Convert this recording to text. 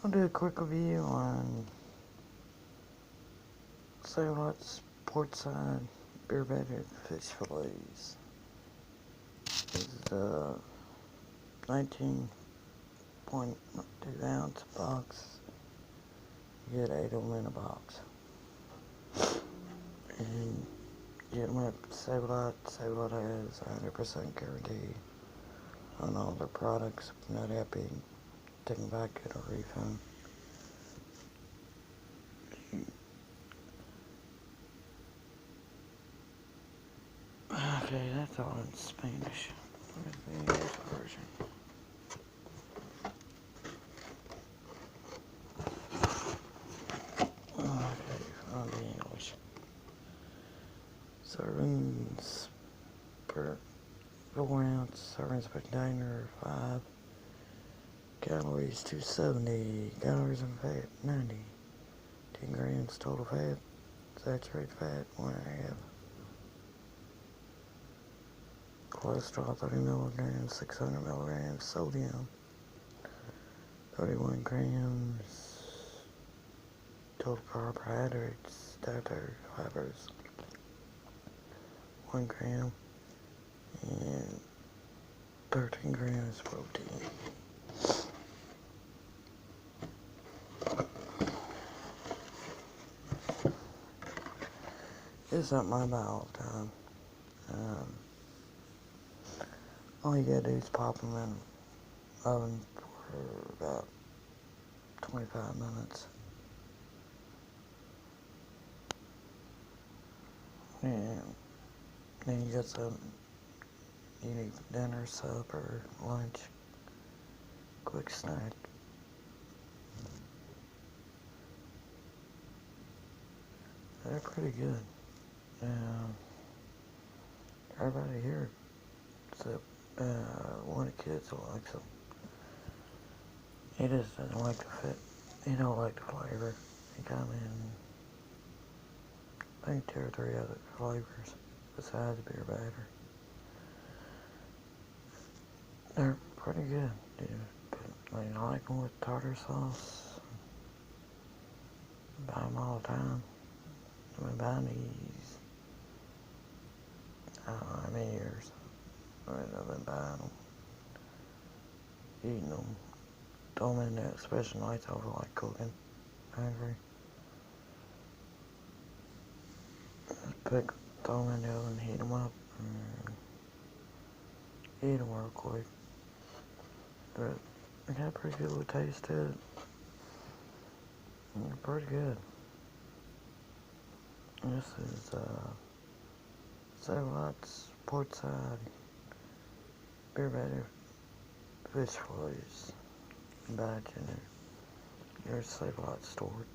I'll do a quick review on Fillets, Portside, Battered fish fillets. This is a 19.2 ounce box. You get 8 of them in a box. And you get them at Fillets. Fillets has 100% guarantee on all their products. If you're not happy, take them back, get a refund. Okay, that's all in Spanish. Where's the English version? Okay, found the English. Servings per 4 ounce, servings per container 5. Calories 270, calories and fat 90. 10 grams total fat, saturated fat 1.5. Cholesterol 30 milligrams, 600 milligrams, sodium 31 grams, total carbohydrates, dietary fibers 1 gram, and 13 grams protein. It's something I buy all the time. All you gotta do is pop them in the oven for about 25 minutes. And then you got some, you need dinner, supper, lunch, quick snack. They're pretty good. Everybody here, except one of the kids who likes them. He just doesn't like the fit. He don't like the flavor. They come in, I think 2 or 3 other flavors besides beer batter. They're pretty good, dude. I like them with tartar sauce. Buy them all the time. I've been buying these, I don't know how many years. I've been buying them, eating them. Throw them in there, especially nights I feel like cooking. Hungry. Throw them in the oven, heat them up, and eat them real quick. But they got a pretty good little taste to it. They're pretty good. This is Fillets, Portside, Battered fish fillets. Buy it in your Fillets store.